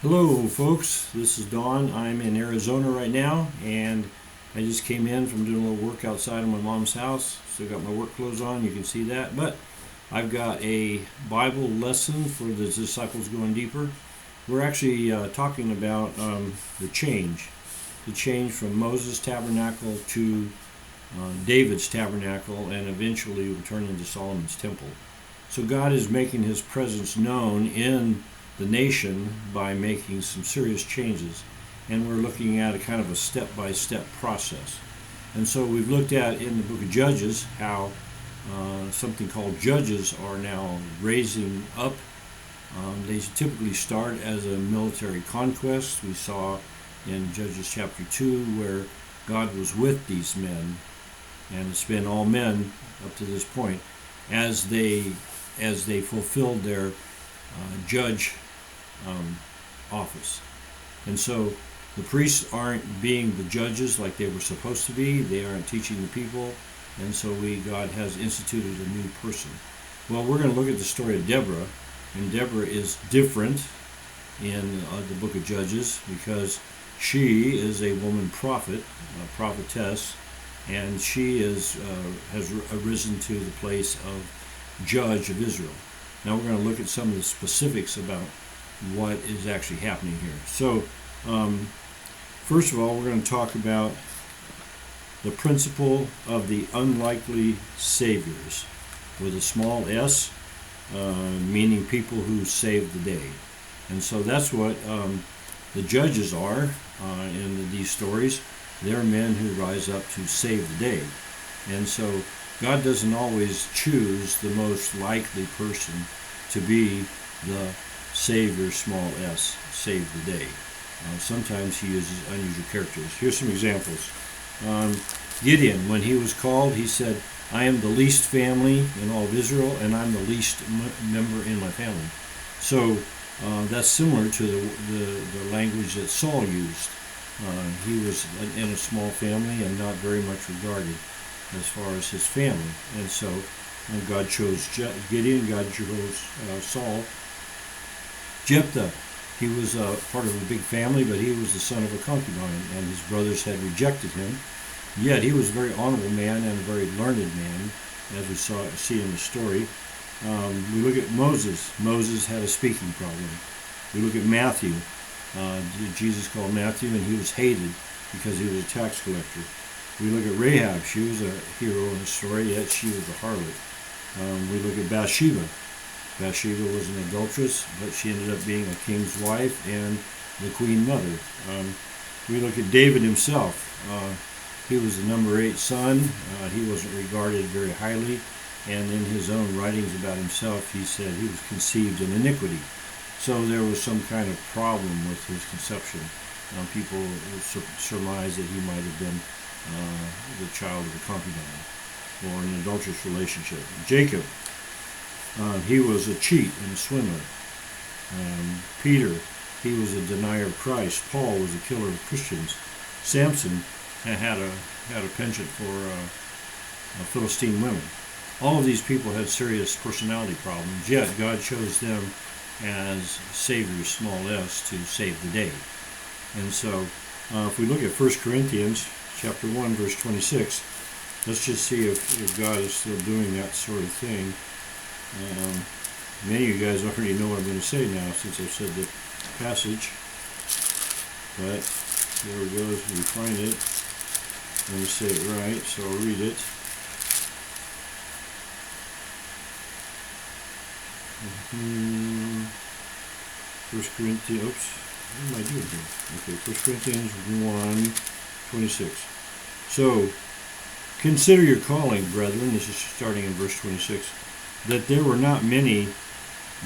Hello folks, this is Dawn. I'm in Arizona right now, and I just came in from doing a little work outside of my mom's house. Still got my work clothes on, you can see that, but I've got a Bible lesson for the disciples going deeper. We're actually talking about the change from Moses' tabernacle to David's tabernacle, and eventually will turn into Solomon's temple. So God is making his presence known in the nation by making some serious changes, and we're looking at a kind of a step-by-step process. And so we've looked at in the book of Judges how something called judges are now raising up. They typically start as a military conquest. We saw in Judges chapter 2 where God was with these men, and it's been all men up to this point as they fulfilled their judge office. And so the priests aren't being the judges like they were supposed to be. They aren't teaching the people, and so God has instituted a new person. Well, we're going to look at the story of Deborah, and Deborah is different in the book of Judges because she is a woman prophet, a prophetess, and she has arisen to the place of judge of Israel. Now we're going to look at some of the specifics about what is actually happening here. So, first of all, we're going to talk about the principle of the unlikely saviors, with a small s, meaning people who save the day. And so that's what the judges are in these stories. They're men who rise up to save the day. And so God doesn't always choose the most likely person to be the Savior, small s, save the day. Sometimes he uses unusual characters. Here's some examples. Gideon, when he was called, he said, I am the least family in all of Israel, and I'm the least member in my family. So that's similar to the language that Saul used. He was in a small family and not very much regarded as far as his family. And so God chose Gideon, God chose Saul. Jephthah, he was part of a big family, but he was the son of a concubine, and his brothers had rejected him. Yet he was a very honorable man and a very learned man, as we see in the story. We look at Moses. Moses had a speaking problem. We look at Matthew. Jesus called Matthew, and he was hated because he was a tax collector. We look at Rahab. She was a hero in the story, yet she was a harlot. We look at Bathsheba. Bathsheba was an adulteress, but she ended up being a king's wife and the queen mother. We look at David himself. He was the number 8 son. He wasn't regarded very highly, and in his own writings about himself, he said he was conceived in iniquity. So there was some kind of problem with his conception. People surmise that he might have been the child of a concubine or an adulterous relationship. Jacob, he was a cheat and a swindler. Peter, he was a denier of Christ. Paul was a killer of Christians. Samson had a penchant for Philistine women. All of these people had serious personality problems, yet God chose them as Savior, small s, to save the day. And so if we look at 1 Corinthians chapter 1, verse 26, let's just see if God is still doing that sort of thing. Many of you guys already know what I'm going to say now since I've said the passage. But there we go, as we find it. I'm going to say it right, so I'll read it. First Corinthians, oops, what am I doing here? Okay, 1 Corinthians 1:26. So, consider your calling, brethren, this is starting in verse 26, that there were not many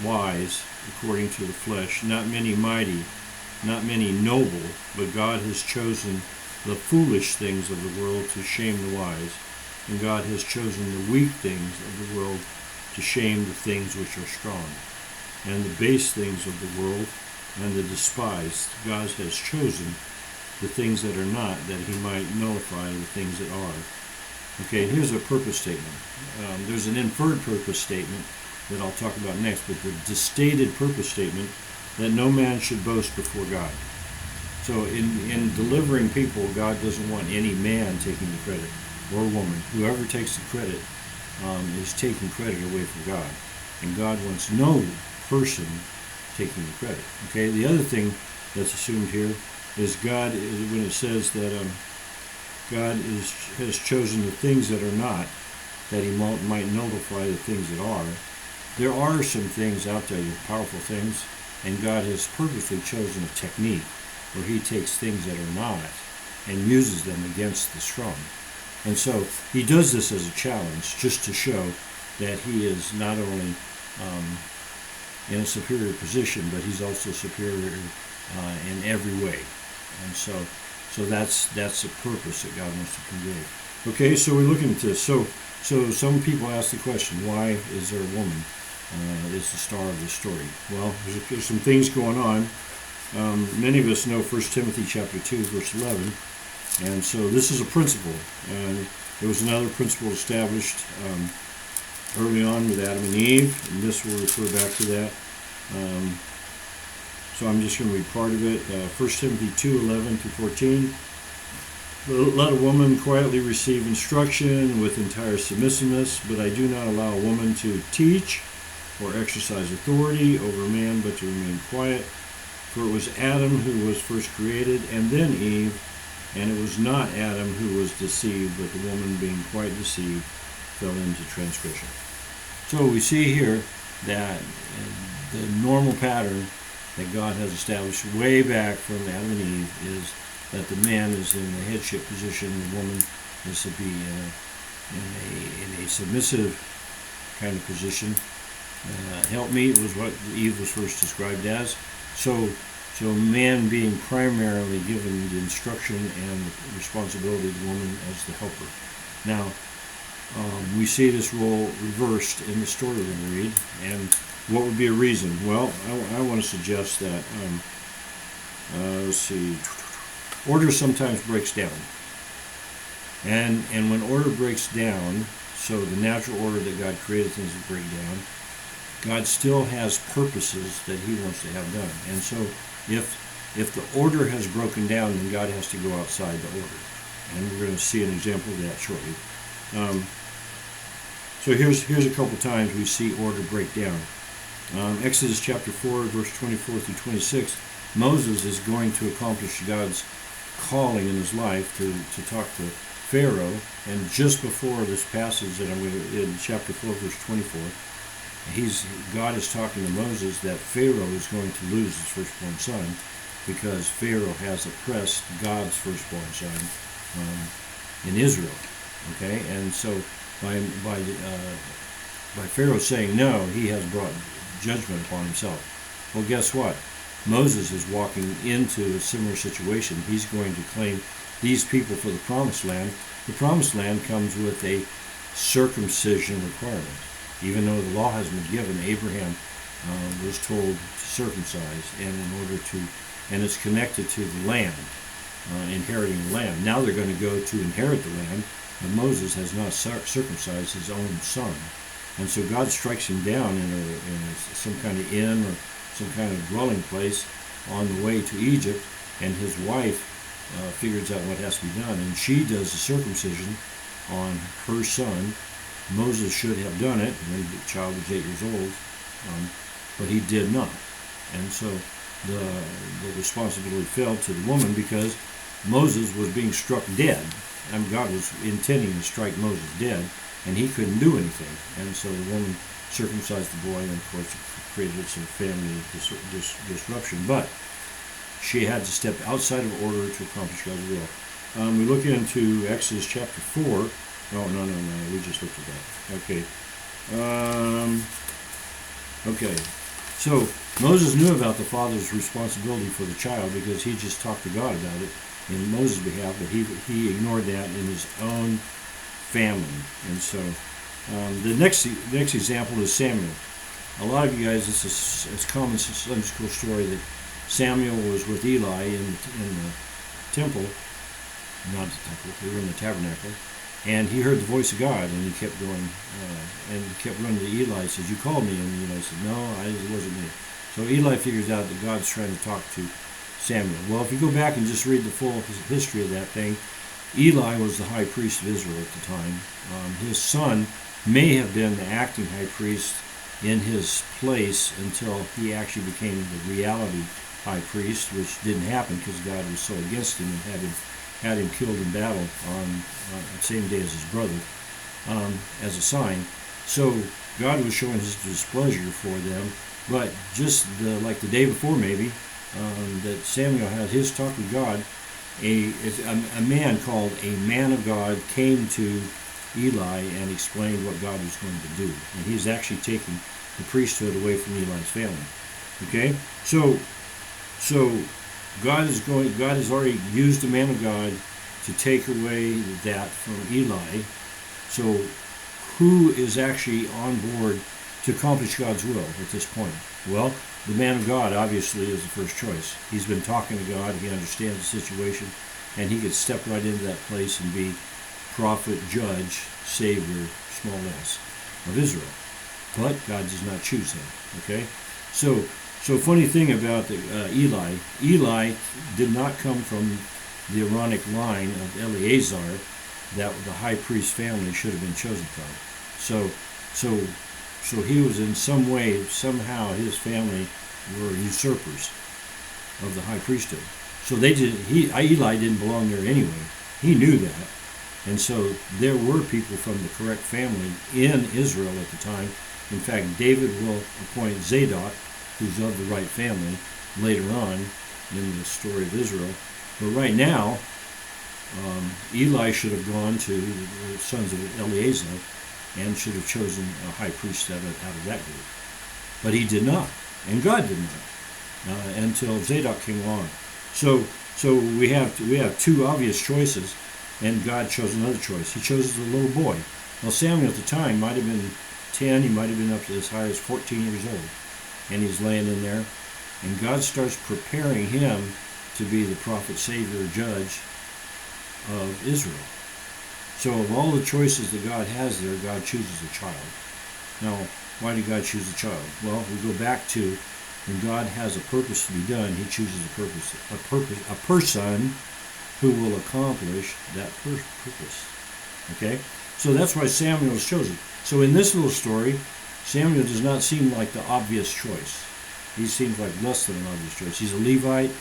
wise according to the flesh, not many mighty, not many noble, but God has chosen the foolish things of the world to shame the wise, and God has chosen the weak things of the world to shame the things which are strong, and the base things of the world and the despised. God has chosen the things that are not, that he might nullify the things that are. Okay, here's a purpose statement. There's an inferred purpose statement that I'll talk about next, but the stated purpose statement that no man should boast before God. So in delivering people, God doesn't want any man taking the credit, or woman. Whoever takes the credit is taking credit away from God. And God wants no person taking the credit. Okay, the other thing that's assumed here is God, when it says that God has chosen the things that are not, that he might nullify the things that are. There are some things out there, powerful things, and God has purposely chosen a technique where he takes things that are not and uses them against the strong. And so he does this as a challenge, just to show that he is not only in a superior position, but he's also superior in every way. And so that's the purpose that God wants to convey. Okay, so we're looking at this. So some people ask the question, why is there a woman is the star of the story? Well, there's some things going on. Many of us know 1 Timothy chapter 2, verse 11. And so this is a principle. And there was another principle established early on with Adam and Eve, and this will refer back to that. So I'm just going to read part of it. 1 Timothy 2, 11 to 14. Let a woman quietly receive instruction with entire submissiveness, but I do not allow a woman to teach or exercise authority over a man, but to remain quiet. For it was Adam who was first created, and then Eve, and it was not Adam who was deceived, but the woman, being quite deceived, fell into transgression. So we see here that the normal pattern that God has established way back from Adam and Eve is that the man is in the headship position, the woman is to be in a submissive kind of position. Helpmeet was what Eve was first described as. So man being primarily given the instruction and the responsibility of the woman as the helper. Now, we see this role reversed in the story we're going to read. And what would be a reason? Well, I want to suggest that, let's see, order sometimes breaks down. And when order breaks down, so the natural order that God created things to break down, God still has purposes that he wants to have done. And so if the order has broken down, then God has to go outside the order. And we're going to see an example of that shortly. So here's a couple times we see order break down. Exodus chapter 4, verse 24 through 26, Moses is going to accomplish God's calling in his life to talk to Pharaoh. And just before this passage that I'm going to, in chapter 4, verse 24, God is talking to Moses that Pharaoh is going to lose his firstborn son because Pharaoh has oppressed God's firstborn son in Israel. Okay, and so by Pharaoh saying no, he has brought judgment upon himself. Well, guess what? Moses is walking into a similar situation. He's going to claim these people for the promised land. The promised land comes with a circumcision requirement. Even though the law has been given, Abraham was told to circumcise, and it's connected to the land, inheriting the land. Now they're going to go to inherit the land, but Moses has not circumcised his own son. And so God strikes him down in some kind of inn or some kind of dwelling place on the way to Egypt, and his wife figures out what has to be done, and she does the circumcision on her son. Moses should have done it when the child was 8 years old, but he did not. And so the responsibility fell to the woman because Moses was being struck dead. And God was intending to strike Moses dead, and he couldn't do anything. And so the woman circumcised the boy, and of course it created some family disruption. But she had to step outside of order to accomplish God's will. We look into Exodus chapter 4. No, we just looked at that. Okay. Okay. So Moses knew about the father's responsibility for the child because he just talked to God about it in Moses' behalf, but he ignored that in his own family. And so the next example is Samuel. A lot of you guys, it's a common Sunday school story that Samuel was with Eli in the temple, not the temple, they were in the tabernacle. And he heard the voice of God, and he kept going, and he kept running to Eli. He says, "You called me," and Eli said, "No, it wasn't me." So Eli figures out that God's trying to talk to Samuel. Well, if you go back and just read the full history of that thing, Eli was the high priest of Israel at the time. His son may have been the acting high priest in his place until he actually became the reality high priest, which didn't happen because God was so against him and had him killed in battle on the same day as his brother, as a sign. So God was showing his displeasure for them, but just like the day before maybe, that Samuel had his talk with God, a man called a man of God came to Eli and explained what God was going to do. And he's actually taking the priesthood away from Eli's family. Okay? So God has already used the man of God to take away that from Eli. So who is actually on board to accomplish God's will at this point? Well, the man of God obviously is the first choice. He's been talking to God, he understands the situation, and he could step right into that place and be prophet, judge, savior, small s, of Israel. But God does not choose him. Okay? So funny thing about Eli did not come from the Aaronic line of Eleazar that the high priest family should have been chosen from. So he was in some way, somehow his family were usurpers of the high priesthood. So Eli didn't belong there anyway. He knew that. And so there were people from the correct family in Israel at the time. In fact, David will appoint Zadok, who's of the right family, later on in the story of Israel. But right now, Eli should have gone to the sons of Eleazar and should have chosen a high priest out of that group. But he did not, and God did not, until Zadok came along. So we have two obvious choices, and God chose another choice. He chose the little boy. Well, Samuel at the time might have been 10, he might have been up to as high as 14 years old. And he's laying in there, and God starts preparing him to be the prophet, savior, judge of Israel. So of all the choices that God has there, God chooses a child. Now, why did God choose a child? Well, we go back to when God has a purpose to be done, he chooses a person who will accomplish that purpose. Okay? So that's why Samuel was chosen. So in this little story, Samuel does not seem like the obvious choice. He seems like less than an obvious choice. He's a Levite.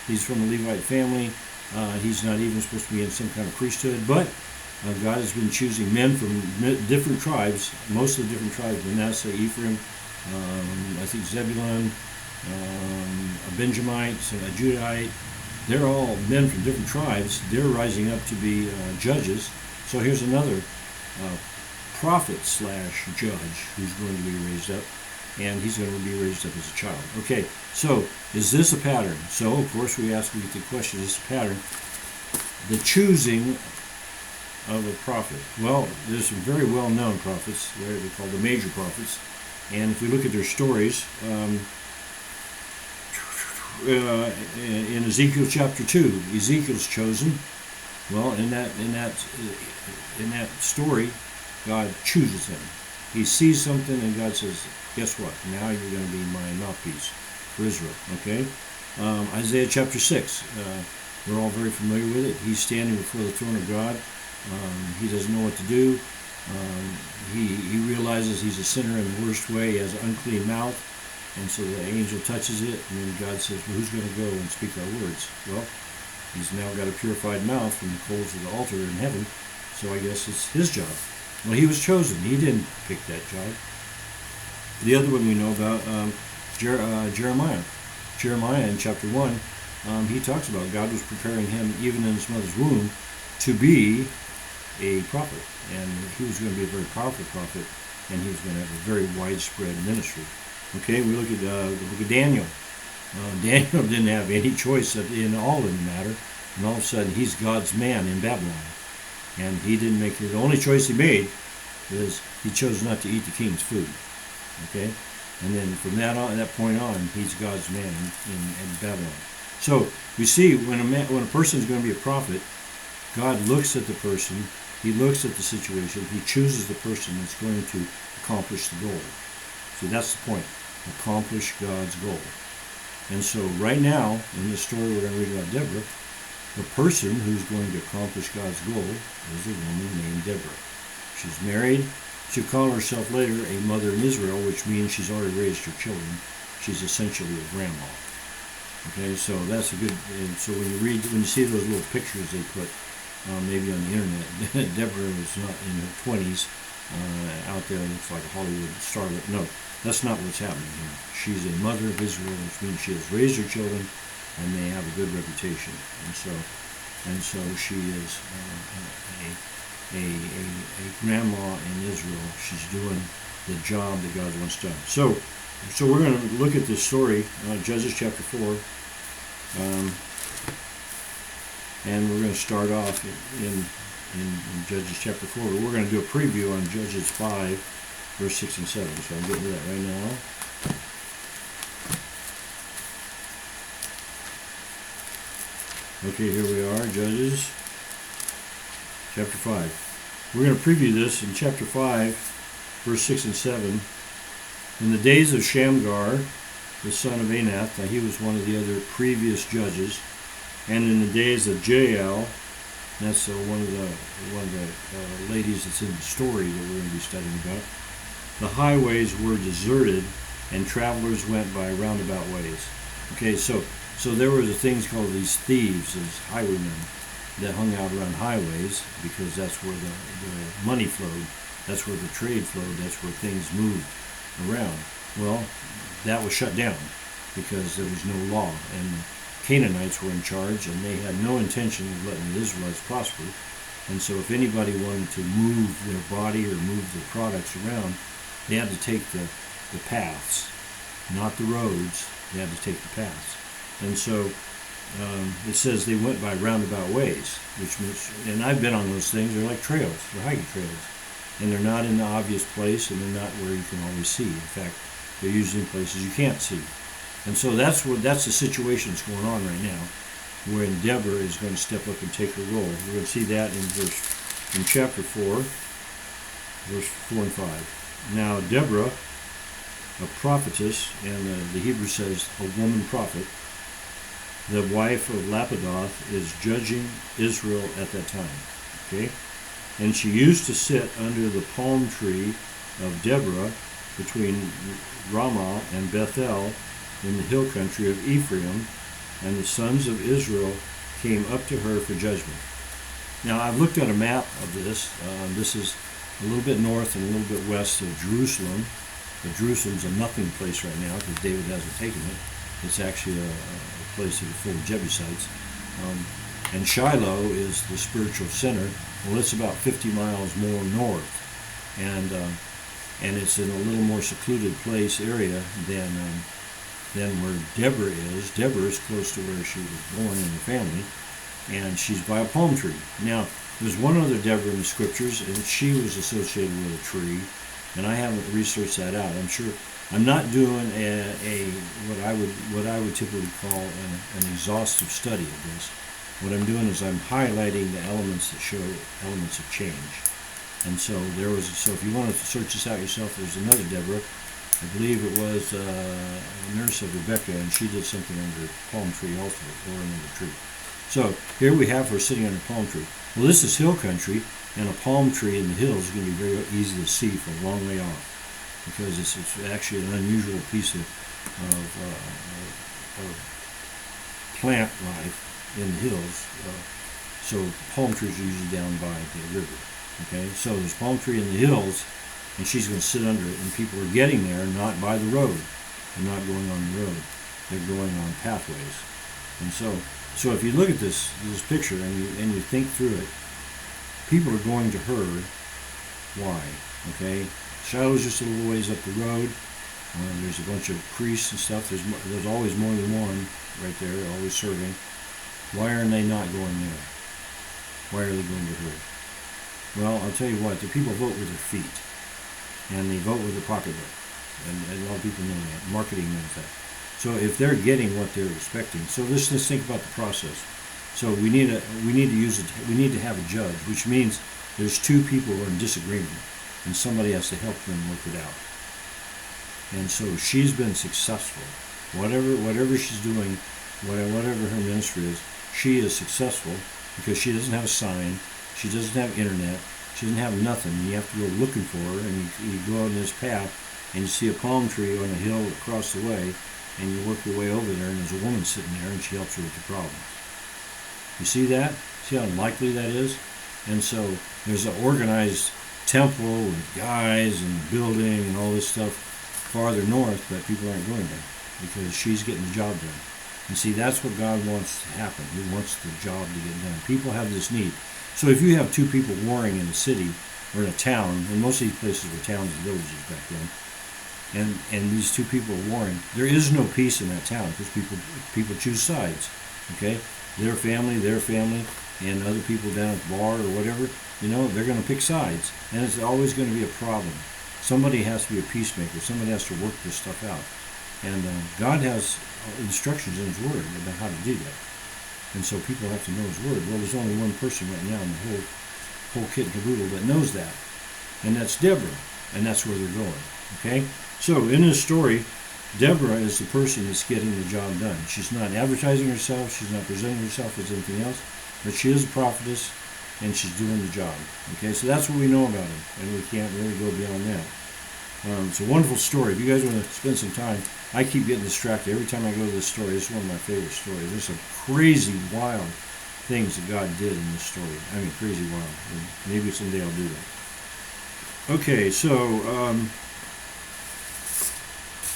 He's from a Levite family. He's not even supposed to be in some kind of priesthood. But God has been choosing men from different tribes, most of the different tribes, Manasseh, Ephraim, I think Zebulun, a Benjamite, a Judahite. They're all men from different tribes. They're rising up to be judges. So here's another prophet / judge who's going to be raised up, and he's going to be raised up as a child. Okay, so is this a pattern? So of course we get the question, is this a pattern? The choosing of a prophet. Well, there's some very well-known prophets. They're called the major prophets, and if we look at their stories, in Ezekiel chapter 2, Ezekiel's chosen. Well, in that story, God chooses him. He sees something, and God says, "Guess what? Now you're going to be my mouthpiece for Israel." Okay. Isaiah chapter 6. We're all very familiar with it. He's standing before the throne of God. He doesn't know what to do. He realizes he's a sinner in the worst way. He has an unclean mouth. And so the angel touches it, and then God says, "Well, who's going to go and speak our words?" Well, he's now got a purified mouth from the coals of the altar in heaven, so I guess it's his job. Well, he was chosen. He didn't pick that job. The other one we know about, Jeremiah. Jeremiah in chapter 1, he talks about God was preparing him, even in his mother's womb, to be a prophet. And he was going to be a very powerful prophet, and he was going to have a very widespread ministry. Okay, we look at the book of Daniel. Daniel didn't have any choice in all of the matter, and all of a sudden he's God's man in Babylon. And he didn't make it. The only choice he made was he chose not to eat the king's food. Okay, and then from that point on, he's God's man in Babylon. So we see when a person is going to be a prophet, God looks at the person, he looks at the situation, he chooses the person that's going to accomplish the goal. So that's the point. accomplish God's goal. And so right now, in this story we're going to read about Deborah, the person who's going to accomplish God's goal is a woman named Deborah. She's married. She'll call herself later a mother in Israel, which means she's already raised her children. She's essentially a grandma. Okay, so that's a good. And so when you see those little pictures they put maybe on the internet, Deborah was not in her 20s out there. Looks like a Hollywood starlet. No, that's not what's happening here. She's a mother of Israel, which means she has raised her children, and they have a good reputation. And so she is a grandma in Israel. She's doing the job that God wants done. So we're going to look at this story, Judges chapter 4, and we're going to start off in Judges chapter 4. But we're going to do a preview on Judges 5, verse 6 and 7. So I'm getting to that right now. Okay, here we are, Judges chapter 5. We're going to preview this in chapter 5, verse 6 and 7. In the days of Shamgar, the son of Anath, now he was one of the other previous judges, and in the days of Jael, that's one of the ladies that's in the story that we're going to be studying about, the highways were deserted, and travelers went by roundabout ways. Okay, so there were the things called these thieves, these highwaymen, that hung out around highways because that's where the money flowed, that's where the trade flowed, that's where things moved around. Well, that was shut down because there was no law, and the Canaanites were in charge, and they had no intention of letting the Israelites prosper. And so if anybody wanted to move their body or move their products around, they had to take the paths, not the roads. They had to take the paths. And so it says they went by roundabout ways, which means, and I've been on those things, they're like trails, they're hiking trails. And they're not in the obvious place, and they're not where you can always see. In fact, they're usually in places you can't see. And so that's the situation that's going on right now, when Deborah is going to step up and take her role. We're going to see that in chapter 4, verse 4 and 5. Now Deborah, a prophetess, and the Hebrew says a woman prophet, the wife of Lapidoth, is judging Israel at that time. Okay? And she used to sit under the palm tree of Deborah between Ramah and Bethel in the hill country of Ephraim, and the sons of Israel came up to her for judgment. Now, I've looked at a map of this. This is a little bit north and a little bit west of Jerusalem. But Jerusalem's a nothing place right now because David hasn't taken it. It's actually a place that is full of Jebusites. And Shiloh is the spiritual center. Well, it's about 50 miles more north, and it's in a little more secluded area than where Deborah is. Deborah is close to where she was born in the family, and she's by a palm tree. Now, there's one other Deborah in the scriptures, and she was associated with a tree, and I haven't researched that out. I'm not doing what I would typically call an exhaustive study of this. What I'm doing is I'm highlighting the elements that show elements of change. And so if you want to search this out yourself, there's another Deborah. I believe it was a nurse of Rebecca, and she did something under a palm tree also, or another tree. So here we have her sitting under a palm tree. Well, this is hill country, and a palm tree in the hills is going to be very easy to see from a long way off, because it's actually an unusual piece of plant life in the hills. So palm trees are usually down by the river. Okay, so there's a palm tree in the hills, and she's going to sit under it, and people are getting there not by the road. They're not going on the road. They're going on pathways. And so if you look at this picture and you think through it, people are going to her. Why? Okay, Shiloh's just a little ways up the road. There's a bunch of priests and stuff. There's always more than one right there, always serving. Why are they not going there? Why are they going to her? Well, I'll tell you what, the people vote with their feet, and they vote with their pocketbook, and a lot of people know that. Marketing knows that. So if they're getting what they're expecting, so let's think about the process. So we need to have a judge, which means there's two people who are in disagreement, and somebody has to help them work it out. And so she's been successful. Whatever she's doing, whatever her ministry is, she is successful because she doesn't have a sign, she doesn't have internet, she doesn't have nothing. You have to go looking for her, and you go on this path, and you see a palm tree on a hill across the way, and you work your way over there, and there's a woman sitting there, and she helps you with your problems. You see that? See how unlikely that is? And so there's an organized temple with guys and building and all this stuff farther north, but people aren't going there because she's getting the job done. And see, that's what God wants to happen. He wants the job to get done. People have this need. So if you have two people warring in a city or in a town, and most of these places were towns and villages back then, and these two people are warring, there is no peace in that town because people choose sides. Okay? Their family, and other people down at the bar or whatever, they're going to pick sides. And it's always going to be a problem. Somebody has to be a peacemaker. Somebody has to work this stuff out. And God has instructions in His Word about how to do that. And so people have to know His Word. Well, there's only one person right now in the whole kit and caboodle that knows that. And that's Deborah. And that's where they're going. Okay? So in this story, Deborah is the person that's getting the job done. She's not advertising herself. She's not presenting herself as anything else. But she is a prophetess, and she's doing the job. Okay? So that's what we know about her. And we can't really go beyond that. It's a wonderful story. If you guys want to spend some time, I keep getting distracted every time I go to this story. This is one of my favorite stories. There's some crazy, wild things that God did in this story. I mean, crazy wild. And maybe someday I'll do that. Okay, so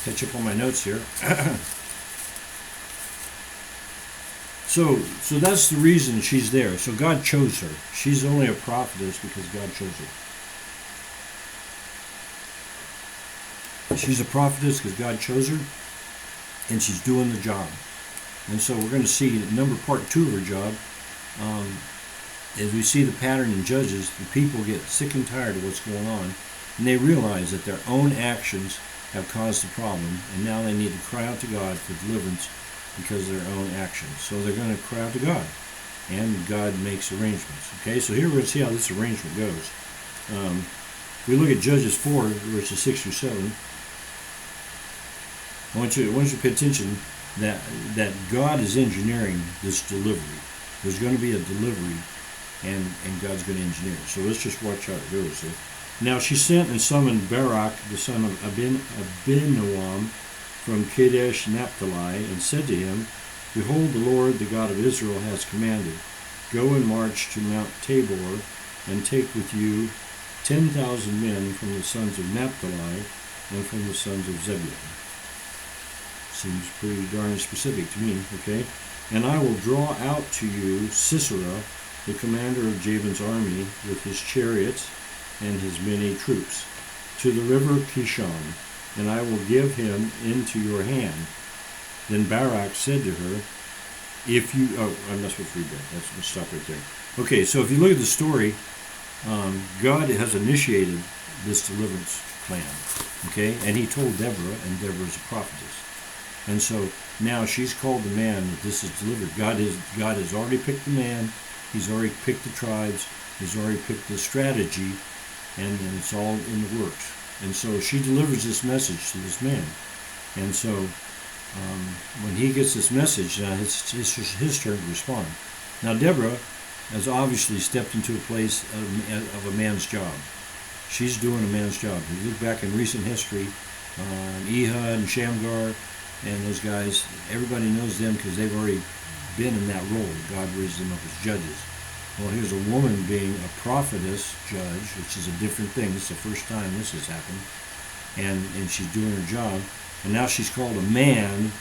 catch up on my notes here. So that's the reason she's there. So God chose her. She's only a prophetess because God chose her. She's a prophetess because God chose her, and she's doing the job. And so we're going to see part 2 of her job. As we see the pattern in Judges, the people get sick and tired of what's going on, and they realize that their own actions have caused the problem, and now they need to cry out to God for deliverance because of their own actions. So they're going to cry out to God, and God makes arrangements. Okay, so here we're going to see how this arrangement goes. If we look at Judges 4, verses 6 through 7, I want you to pay attention that God is engineering this delivery. There's going to be a delivery, and God's going to engineer it. So let's just watch how it goes. Now she sent and summoned Barak, the son of Abinoam, from Kadesh Naphtali, and said to him, Behold, the Lord, the God of Israel, has commanded, Go and march to Mount Tabor, and take with you 10,000 men from the sons of Naphtali and from the sons of Zebulun. Seems pretty darn specific to me, okay? And I will draw out to you Sisera, the commander of Jabin's army, with his chariots and his many troops, to the river Kishon, and I will give him into your hand. Then Barak said to her, if you... Oh, I'm not supposed to read that. Let's stop right there. Okay, so if you look at the story, God has initiated this deliverance plan, okay? And He told Deborah, and Deborah is a prophetess. And so now she's called the man that this is delivered. God has already picked the man. He's already picked the tribes. He's already picked the strategy, and it's all in the works. And so she delivers this message to this man. And so when he gets this message, now it's his turn to respond. Now Deborah has obviously stepped into a place of a man's job. She's doing a man's job. If you look back in recent history, Ehud and Shamgar and those guys, everybody knows them because they've already been in that role. God raised them up as judges. Well, here's a woman being a prophetess judge, which is a different thing. This is the first time this has happened. And she's doing her job. And now she's called a man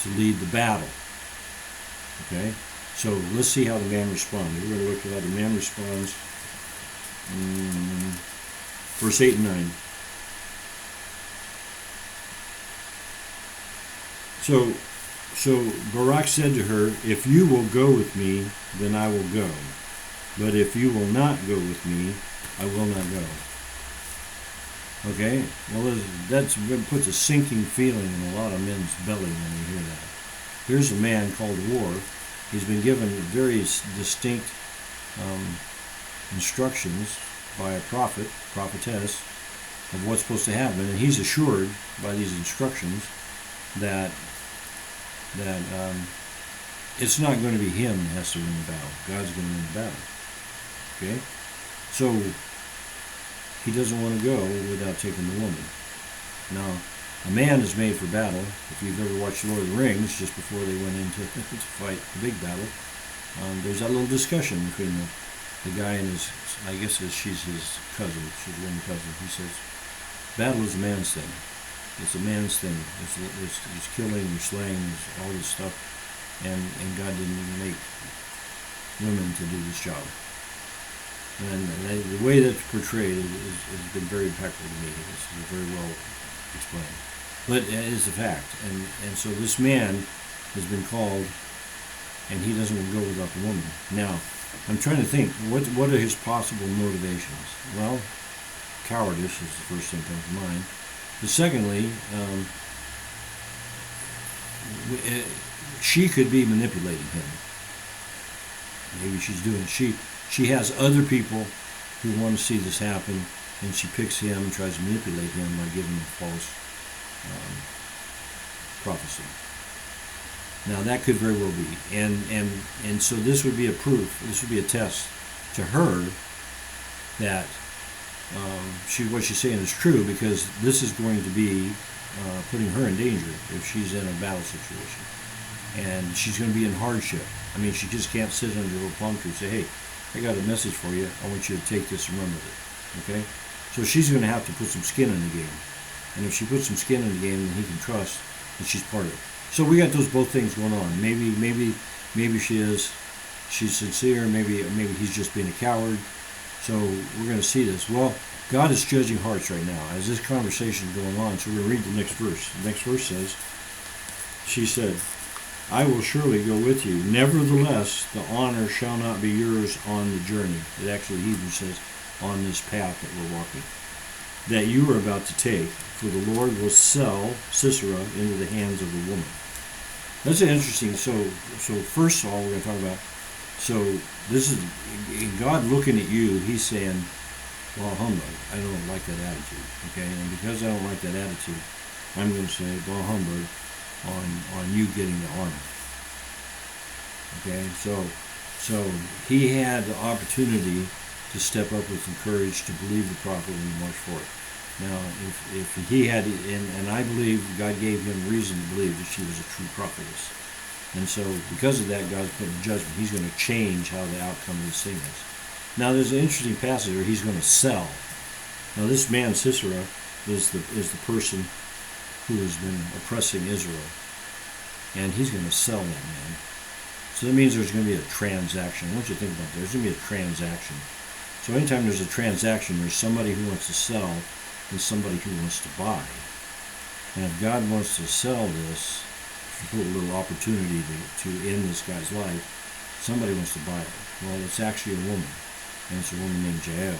to lead the battle. Okay? So let's see how the man responds. We're going to look at how the man responds. Verse 8 and 9. So Barak said to her, If you will go with me, then I will go. But if you will not go with me, I will not go. Okay? Well, that puts a sinking feeling in a lot of men's belly when they hear that. Here's a man called War. He's been given very distinct instructions by a prophetess, of what's supposed to happen, and he's assured by these instructions that it's not going to be him that has to win the battle. God's going to win the battle. Okay? So he doesn't want to go without taking the woman. Now, a man is made for battle. If you've ever watched Lord of the Rings, just before they went into to fight the big battle, there's that little discussion between the guy and his, I guess she's his cousin, she's one cousin. He says, battle is a man's thing. It's a man's thing. It's killing, it's slaying, it's all this stuff. And God didn't make women to do this job. And the way that's portrayed has been very impactful to me. It's very well explained. But it is a fact. And so this man has been called, and he doesn't go without the woman. Now, I'm trying to think, what are his possible motivations? Well, cowardice is the first thing that comes to mind. But secondly, she could be manipulating him. Maybe she's doing, she has other people who want to see this happen, and she picks him and tries to manipulate him by giving him false prophecy. Now that could very well be, and so this would be a proof. This would be a test to her that what she's saying is true, because this is going to be putting her in danger if she's in a battle situation, and she's going to be in hardship. I mean, she just can't sit under a little palm tree and say, "Hey, I got a message for you. I want you to take this and run with it." Okay, so she's going to have to put some skin in the game, and if she puts some skin in the game, then he can trust that she's part of it. So we got those both things going on. Maybe she's sincere. Maybe he's just being a coward. So we're going to see this. Well, God is judging hearts right now as this conversation is going on. So we're going to read the next verse. The next verse says, she said, "I will surely go with you. Nevertheless, the honor shall not be yours on the journey." It actually Hebrew says, on this path that we're walking, that you are about to take, for the Lord will sell Sisera into the hands of the woman. That's interesting. So first of all, we're going to talk about, so this is God looking at you. He's saying, well, humbug, I don't like that attitude. Okay, and because I don't like that attitude, I'm going to say, well, humbug, on you getting the honor. Okay, so he had the opportunity to step up with some courage to believe the prophet and march forth. Now, if he had, and I believe God gave him reason to believe that she was a true prophetess. And so because of that, God's putting judgment. He's going to change how the outcome of this thing is. Now, there's an interesting passage where he's going to sell. Now, this man, Sisera, is the person who has been oppressing Israel. And he's going to sell that man. So that means there's going to be a transaction. I want you to think about that. There's going to be a transaction. So anytime there's a transaction, there's somebody who wants to sell and somebody who wants to buy. And if God wants to sell this, put a little opportunity to end this guy's life, somebody wants to buy it. Well, it's actually a woman. And it's a woman named Jael.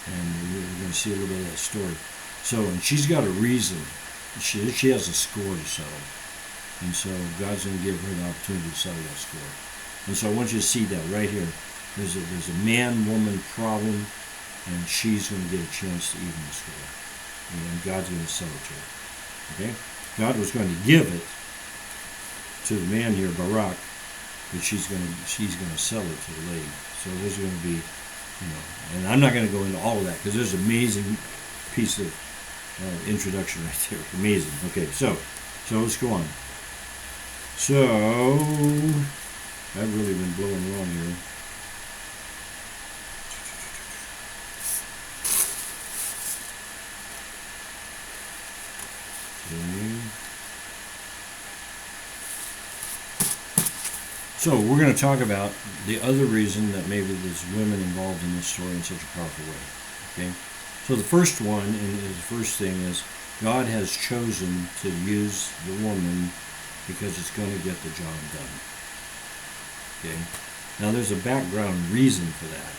And we're going to see a little bit of that story. So, and she's got a reason. She has a score to settle. And so God's going to give her the opportunity to settle that score. And so I want you to see that right here. There's a man-woman problem, and she's going to get a chance to even the score. And God's going to sell it to her. Okay? God was going to give it to the man here, Barak, but she's going to sell it to the lady. So there's going to be, and I'm not going to go into all of that because there's an amazing piece of introduction right there. Amazing. Okay, so let's go on. So I've really been blowing along here. So we're going to talk about the other reason that maybe there's women involved in this story in such a powerful way. Okay, so the first one, and the first thing is, God has chosen to use the woman because it's going to get the job done. Okay, now there's a background reason for that.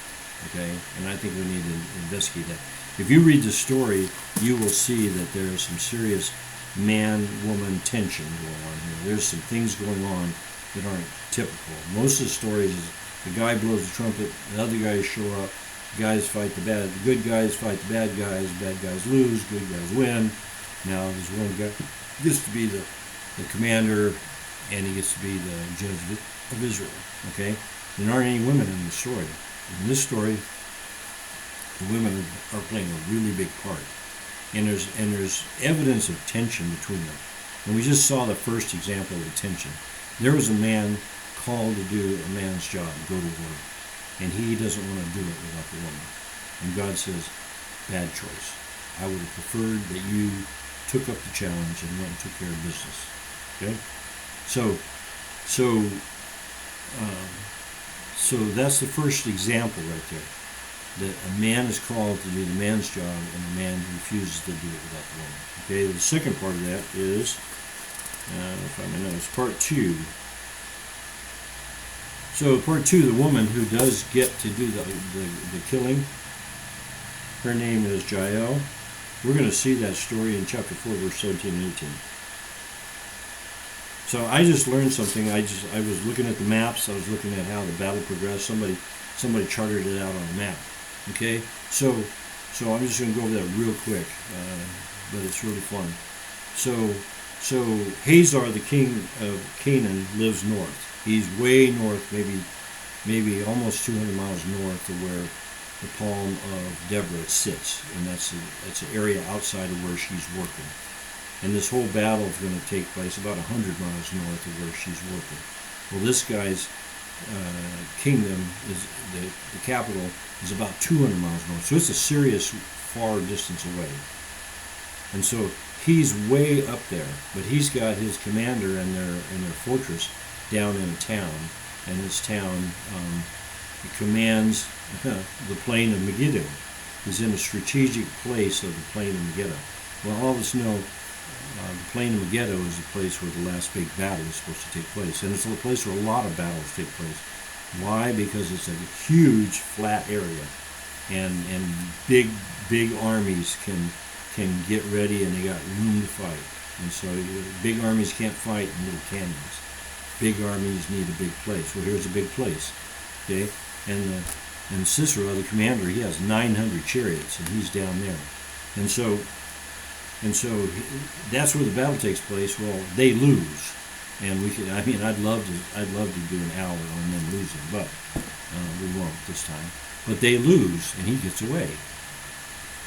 Okay, and I think we need to investigate that. If you read the story, you will see that there is some serious man-woman tension going on here. There's some things going on that aren't typical. Most of the stories is the guy blows the trumpet, the other guys show up, Guys fight the good guys fight the bad guys lose, good guys win. Now there's one guy gets to be the commander, and he gets to be the judge of Israel. Okay, there aren't any women in the story. In this story, the women are playing a really big part, and there's evidence of tension between them. And we just saw the first example of the tension. There was a man called to do a man's job, go to work, and he doesn't want to do it without the woman. And God says, bad choice. I would have preferred that you took up the challenge and went and took care of business. Okay, so that's the first example right there. That a man is called to do the man's job, and a man refuses to do it without the woman. Okay, the second part of that is, if I may know, it's part 2. So part 2, the woman who does get to do the killing, her name is Jael. We're going to see that story in chapter 4, verse 17 and 18. So I just learned something. I was looking at the maps. I was looking at how the battle progressed. Somebody charted it out on a map. Okay, so I'm just going to go over that real quick, but it's really fun. So Hazar, the king of Canaan, lives north. He's way north, maybe almost 200 miles north of where the palm of Deborah sits, and that's an area outside of where she's working. And this whole battle is going to take place about 100 miles north of where she's working. Well, this guy's kingdom is the capital is about 200 miles north, so it's a serious far distance away. And so he's way up there, but he's got his commander and their fortress down in a town, and this town commands the plain of Megiddo. He's in a strategic place of the plain of Megiddo. Well, all of us know the plain of Megiddo is the place where the last big battle is supposed to take place, and it's a place where a lot of battles take place. Why? Because it's a huge flat area, and big armies can get ready, and they got room to fight. And so big armies can't fight in little canyons. Big armies need a big place. Well, here's a big place, okay? And Sisera, the commander, he has 900 chariots, and he's down there. And so that's where the battle takes place. Well, they lose, and I'd love to do an hour on them losing, but we won't this time. But they lose, and he gets away.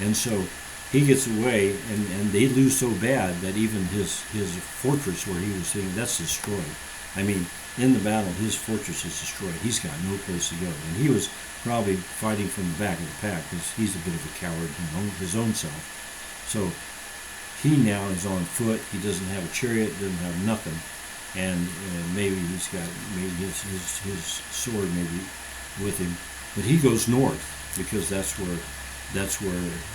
And so he gets away, and they lose so bad that even his fortress where he was sitting, that's destroyed. In the battle, his fortress is destroyed. He's got no place to go. And he was probably fighting from the back of the pack because he's a bit of a coward, his own self. So he now is on foot. He doesn't have a chariot, doesn't have nothing. And maybe he's got his sword maybe with him. But he goes north because that's where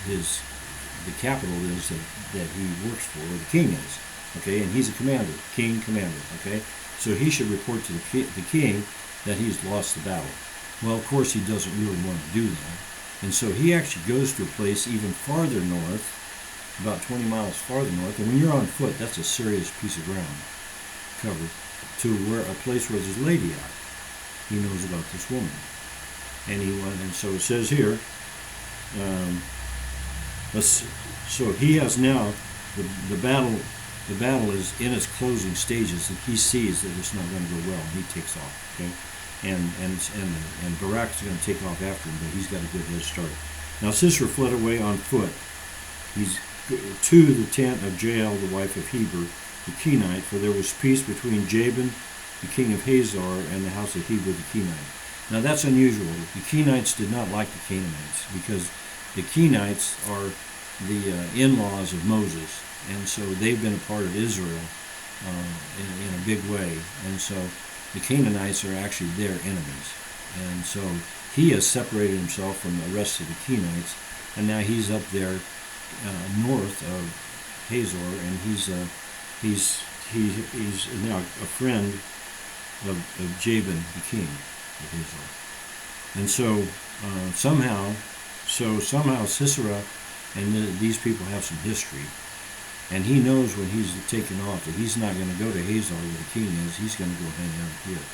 the capital is that he works for, where the king is. Okay, and he's a commander, commander. Okay, so he should report to the king that he's lost the battle. Well, of course, he doesn't really want to do that, and so he actually goes to a place even farther north, about 20 miles farther north. And when you're on foot, that's a serious piece of ground covered, to a place where there's a lady out. He knows about this woman, and so it says here. So he has now the battle. The battle is in its closing stages, and he sees that it's not going to go well. He takes off, okay, and Barak's going to take off after him, but he's got a good head start. Now Sisera fled away on foot. He's to the tent of Jael, the wife of Heber, the Kenite, for there was peace between Jabin, the king of Hazor, and the house of Heber the Kenite. Now that's unusual. The Kenites did not like the Canaanites because the Kenites are the in-laws of Moses, and so they've been a part of Israel in a big way. And so the Canaanites are actually their enemies. And so he has separated himself from the rest of the Kenites, and now he's up there north of Hazor, and he's now a friend of Jabin, the king of Hazor. And so somehow Sisera and these people have some history, and he knows when he's taken off that he's not going to go to Hazor where the king is. He's going to go hang out here,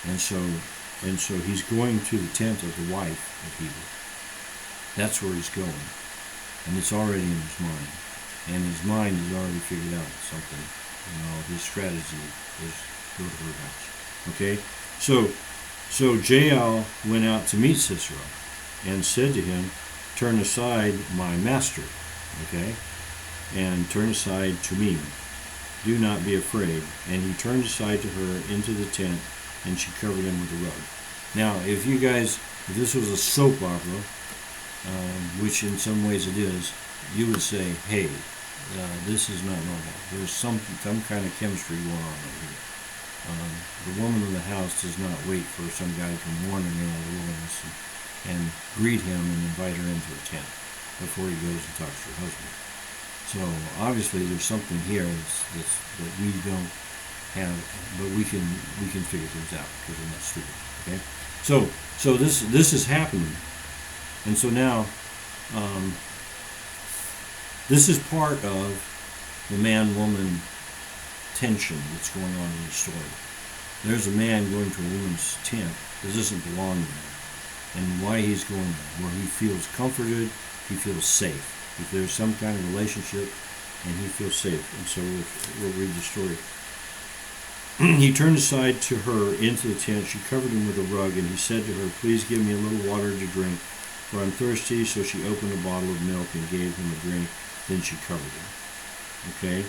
and so he's going to the tent of the wife of Heber. That's where he's going. And it's already in his mind. And his mind has already figured out something. His strategy is go to her house. Okay? So Jael went out to meet Sisera and said to him, turn aside, my master. Okay? And turn aside to me. Do not be afraid. And he turned aside to her into the tent, and she covered him with a rug. Now, if this was a soap opera, which in some ways it is, you would say, hey, this is not normal. There's some kind of chemistry going on right here. The woman in the house does not wait for some guy to come wandering out of the wilderness and greet him and invite her into a tent before he goes and talks to her husband. So obviously there's something here that we don't have, but we can figure things out because we're not stupid. Okay, so this is happening, and so now this is part of the man-woman tension that's going on in the story. There's a man going to a woman's tent that doesn't belong there, and why he's going there, where he feels comforted, he feels safe. If there's some kind of relationship, and he feels safe. And so we'll read the story. He turned aside to her into the tent. She covered him with a rug, and he said to her, please give me a little water to drink, for I'm thirsty. So she opened a bottle of milk and gave him a drink. Then she covered him. Okay?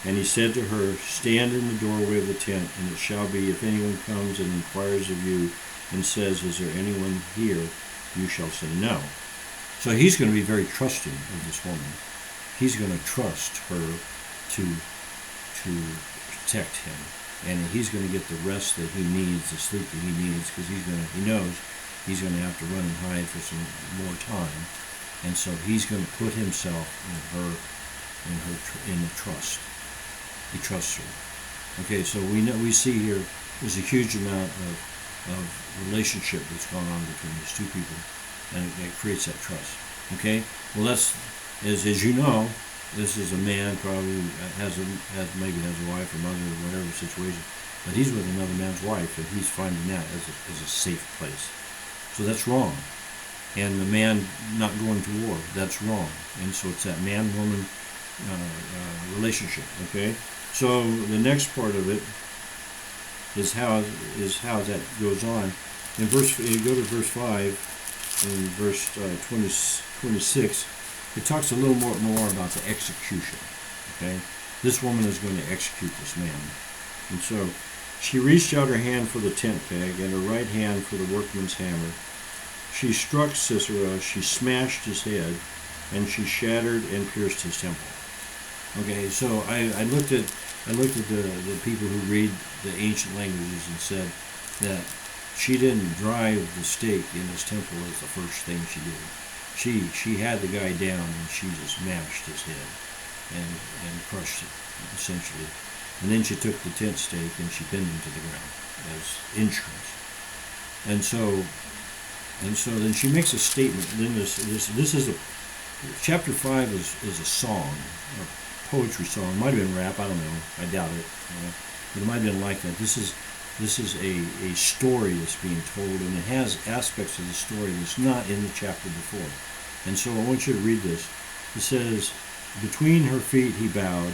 And he said to her, stand in the doorway of the tent, and it shall be, if anyone comes and inquires of you and says, is there anyone here, you shall say no. So he's going to be very trusting of this woman. He's going to trust her to protect him, and he's going to get the rest that he needs, the sleep that he needs, because he knows he's going to have to run and hide for some more time, and so he's going to put himself in the trust. He trusts her. Okay, so we see here there's a huge amount of relationship that's going on between these two people. And it creates that trust. Okay? Well, that's, as you know, this is a man probably maybe has a wife or mother or whatever situation, but he's with another man's wife, and he's finding that as a safe place. So that's wrong. And the man not going to war, that's wrong. And so it's that man-woman relationship. Okay? So the next part of it is how that goes on. You go to verse 5. In verse 26, it talks a little more about the execution. Okay, this woman is going to execute this man, and so she reached out her hand for the tent peg and her right hand for the workman's hammer. She struck Sisera, she smashed his head, and she shattered and pierced his temple. Okay, so I looked at the people who read the ancient languages and said that she didn't drive the stake in his temple as the first thing she did. She had the guy down and she just mashed his head and crushed it, essentially. And then she took the tent stake and she pinned him to the ground as insurance. And so then she makes a statement. Then this is chapter 5 is a song, a poetry song. It might have been rap, I don't know. I doubt it. But it might have been like that. This is a story that's being told, and it has aspects of the story that's not in the chapter before. And so I want you to read this. It says, between her feet he bowed,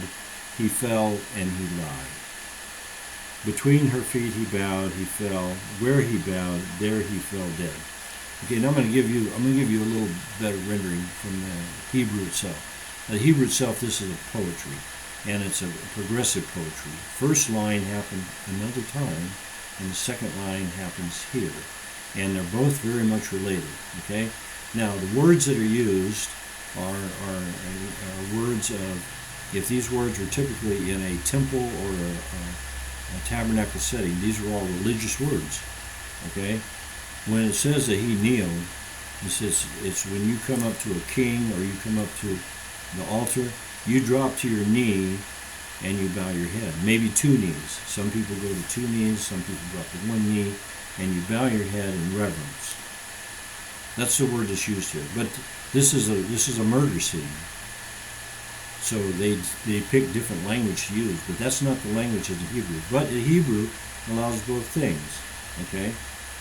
he fell, and he lied. Between her feet he bowed, he fell. Where he bowed, there he fell dead. Okay, now I'm going to give you a little better rendering from the Hebrew itself. The Hebrew itself, this is a poetry. And it's a progressive poetry. First line happened another time, and the second line happens here. And they're both very much related, okay? Now, the words that are used are words of, if these words were typically in a temple or a tabernacle setting, these are all religious words, okay? When it says that he kneeled, it says it's when you come up to a king or you come up to the altar, you drop to your knee and you bow your head. Maybe two knees. Some people go to two knees, some people drop to one knee, and you bow your head in reverence. That's the word that's used here. But this is a murder scene. So they pick different language to use, but that's not the language of the Hebrew. But the Hebrew allows both things. Okay?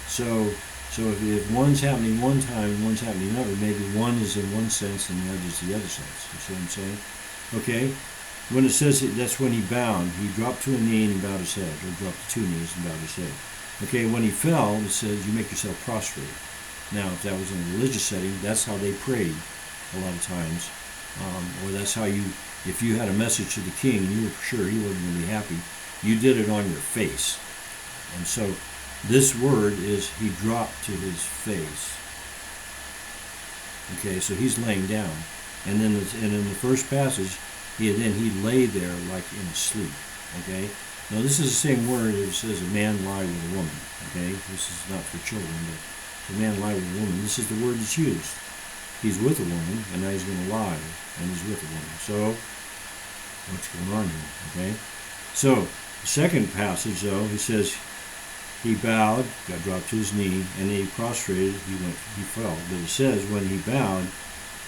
So So if one's happening one time and one's happening another, maybe one is in one sense and the other is the other sense. You see what I'm saying? Okay? When it says that's when he bowed, he dropped to a knee and bowed his head, or dropped to 2 knees and bowed his head. Okay, when he fell, it says you make yourself prostrate. Now, if that was in a religious setting, that's how they prayed a lot of times. Or that's how you, if you had a message to the king and you were sure he wasn't going to be happy, you did it on your face. And so this word is he dropped to his face. Okay, so he's laying down. And then in the first passage, he lay there like in a sleep. Okay? Now this is the same word that says a man lie with a woman. Okay? This is not for children, but a man lie with a woman. This is the word that's used. He's with a woman, and now he's going to lie, and he's with a woman. So, what's going on here? Okay? So, the second passage, though, he says, he bowed, got dropped to his knee, and then he prostrated, he fell. But it says, when he bowed,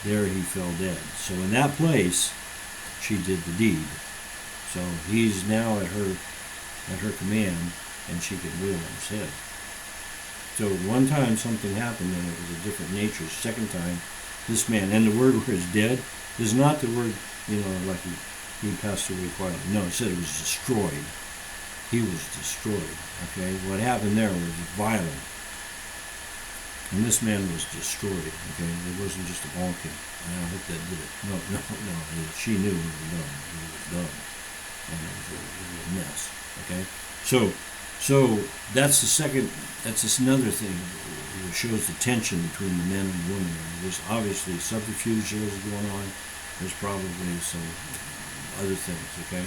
there he fell dead. So in that place, she did the deed. So he's now at her command, and she can wheel on his head. So one time something happened, and it was a different nature. Second time, this man, and the word where it's dead is not the word, like he passed away quietly. No, it said it was destroyed. He was destroyed. Okay, what happened there was violent. And this man was destroyed. Okay, it wasn't just a bonking. And I hope that did it. No. She knew he was done. He was done. And it was a mess. Okay, so that's the second. That's just another thing. It shows the tension between the men and the women. There's obviously subterfuge here is going on. There's probably some other things. Okay.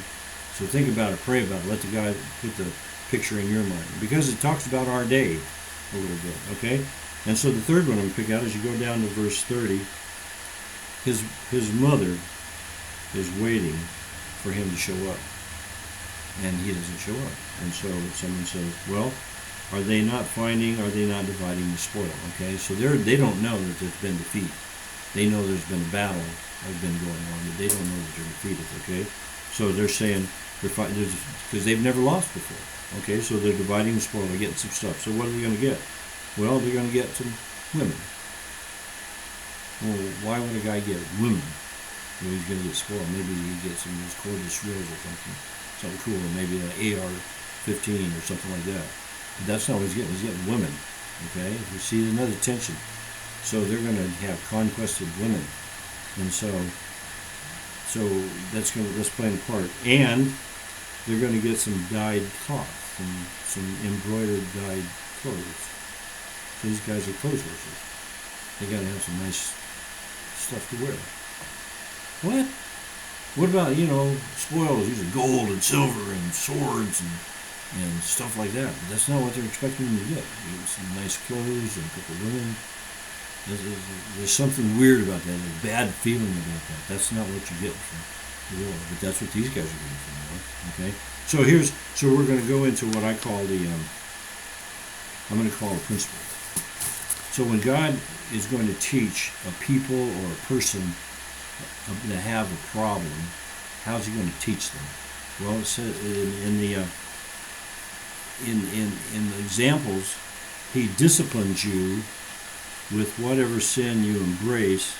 So think about it, pray about it. Let the guy put the picture in your mind. Because it talks about our day a little bit, okay? And so the third one I'm going to pick out is you go down to verse 30. His mother is waiting for him to show up. And he doesn't show up. And so someone says, well, are they not dividing the spoil? Okay, so they don't know that there's been defeat. They know there's been a battle that's been going on, but they don't know that they're defeated, okay? So they're saying, because they've never lost before. Okay, so they're dividing the spoil, they're getting some stuff. So what are they going to get? Well, they're going to get some women. Well, why would a guy get women? Well, he's going to get spoiled. Maybe he gets some of those cordless drills or something cool, or maybe an AR-15 or something like that. But that's not what he's getting. He's getting women. Okay, you see another tension. So they're going to have conquested women, and so that's playing a part. And they're going to get some dyed cloth and some embroidered dyed clothes. So these guys are clothes horses. They got to have some nice stuff to wear. What? What about, spoils? These are gold and silver and swords and stuff like that. But that's not what they're expecting them to get. You get some nice clothes and a couple of women. There's something weird about that. There's a bad feeling about that. That's not what you get from the Lord. But that's what these guys are getting from the Lord. Okay? So we're going to go into what I call I'm going to call a principle. So when God is going to teach a people or a person that have a problem, how's he going to teach them? Well, it says in the examples, he disciplines you with whatever sin you embrace,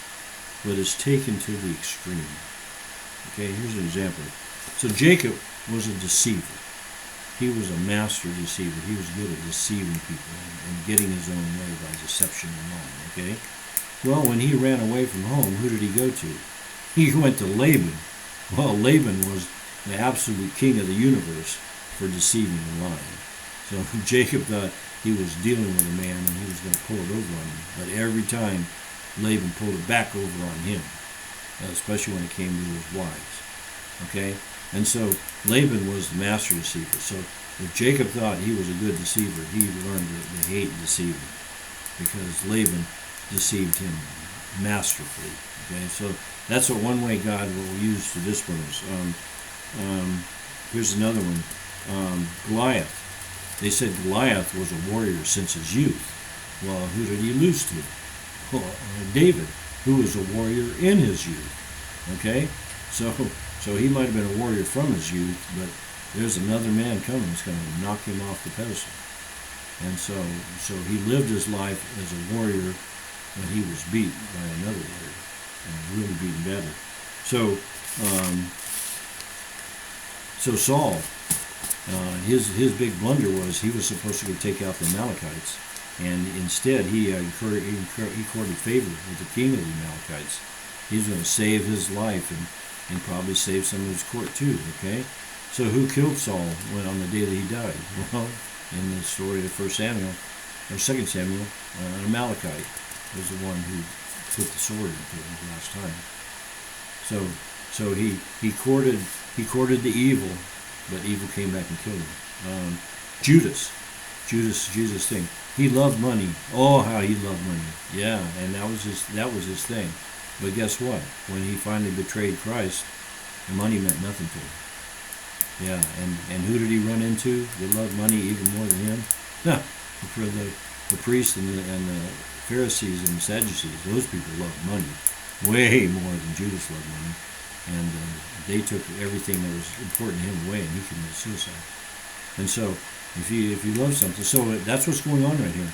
but is taken to the extreme. Okay, here's an example. So Jacob was a deceiver. He was a master deceiver. He was good at deceiving people and getting his own way by deception and lying. Okay? Well, when he ran away from home, who did he go to? He went to Laban. Well, Laban was the absolute king of the universe for deceiving and lying. So Jacob thought he was dealing with a man and he was going to pull it over on him. But every time, Laban pulled it back over on him, especially when it came to his wives. Okay? And so Laban was the master deceiver. So if Jacob thought he was a good deceiver, he learned to hate deceiving because Laban deceived him masterfully. Okay, so that's one way God will use to discipline us. Here's another one. Goliath. They said Goliath was a warrior since his youth. Well, who did he lose to? Well, David, who was a warrior in his youth. Okay, so he might have been a warrior from his youth, but there's another man coming that's going to knock him off the pedestal. And so he lived his life as a warrior, but he was beat by another warrior, and really beaten badly. So Saul, his big blunder was he was supposed to go take out the Amalekites, and instead he courted favor with the king of the Amalekites. He's going to save his life and probably save some of his court too. Okay, so who killed Saul on the day that he died? Well, in the story of 1 Samuel or 2 Samuel, an Amalekite was the one who put the sword into him the last time. So he courted the evil, but evil came back and killed him. Jesus' thing. He loved money. Oh, how he loved money. Yeah, and that was his thing. But guess what? When he finally betrayed Christ, the money meant nothing to him. Yeah, and who did he run into that loved money even more than him? The priests and the Pharisees and the Sadducees. Those people loved money way more than Judas loved money. And they took everything that was important to him away, and he committed suicide. And so, if you love something, so that's what's going on right here.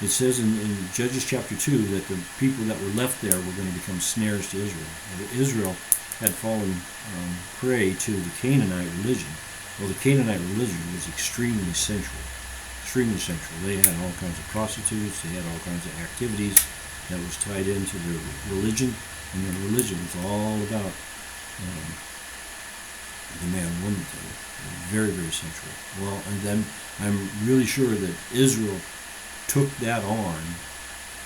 It says in Judges chapter 2 that the people that were left there were going to become snares to Israel. Israel had fallen prey to the Canaanite religion. Well, the Canaanite religion was extremely sensual. Extremely sensual. They had all kinds of prostitutes. They had all kinds of activities that was tied into their religion. And their religion was all about the man-woman thing. Very, very sensual. Well, and then I'm really sure that Israel took that on,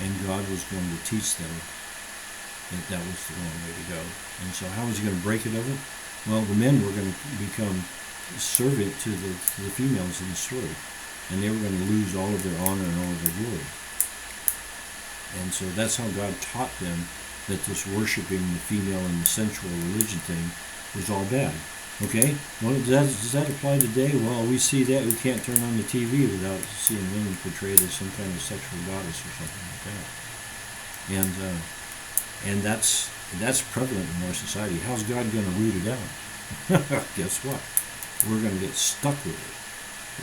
and God was going to teach them that was the wrong way to go. And so how was he going to break it of it? Well, the men were going to become servant to the females in the story, and they were going to lose all of their honor and all of their glory. And so that's how God taught them that this worshiping the female and the sensual religion thing was all bad. Okay? Well, does that apply today? Well, we see that. We can't turn on the TV without seeing women portrayed as some kind of sexual goddess or something like that. And that's prevalent in our society. How's God going to root it out? Guess what? We're going to get stuck with it.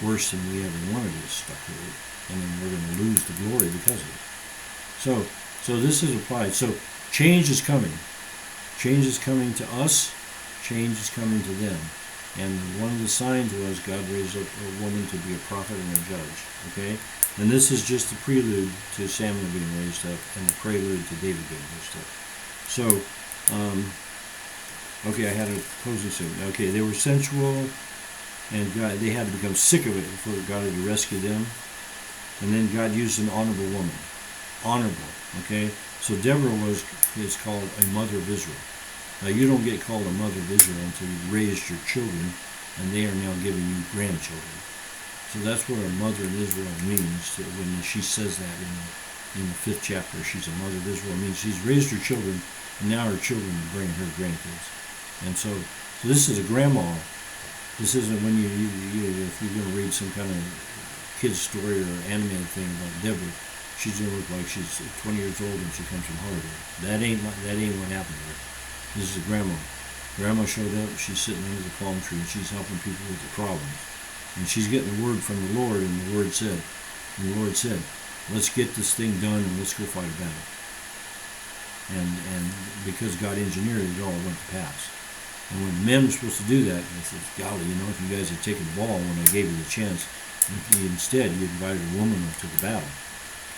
Worse than we ever wanted to get stuck with it. And then we're going to lose the glory because of it. So this is applied. So change is coming. Change is coming to us. Change is coming to them. And one of the signs was God raised up a woman to be a prophet and a judge. Okay? And this is just the prelude to Samuel being raised up and the prelude to David being raised up. So, okay, I had a closing statement. Okay, they were sensual, and they had to become sick of it before God had to rescue them. And then God used an honorable woman. Honorable, okay? So Deborah is called a mother of Israel. Now, you don't get called a mother of Israel until you've raised your children, and they are now giving you grandchildren. So that's what a mother in Israel means. When she says that in the 5th chapter, she's a mother of Israel. It means she's raised her children, and now her children are bringing her grandkids. And so this is a grandma. This isn't when if you're going to read some kind of kid's story or animated thing about Deborah, she's going to look like she's 20 years old and she comes from Hollywood. That ain't what happened to her. This is a grandma. Grandma showed up. She's sitting under the palm tree and she's helping people with their problems. And she's getting the word from the Lord, and the Lord said, let's get this thing done and let's go fight a battle. And because God engineered it, all went to pass. And when men were supposed to do that, I said, golly, if you guys had taken the ball when I gave you the chance, instead you invited a woman to the battle.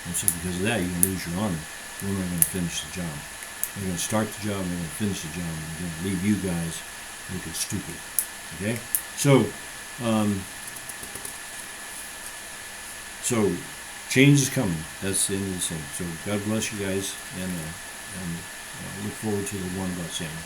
And so because of that, you're going to lose your honor. Women are going to finish the job. They're going to start the job, and they're going to finish the job, and they're going to leave you guys looking stupid. Okay? So change is coming. That's the end of the thing. So God bless you guys, and I look forward to the one about Samuel.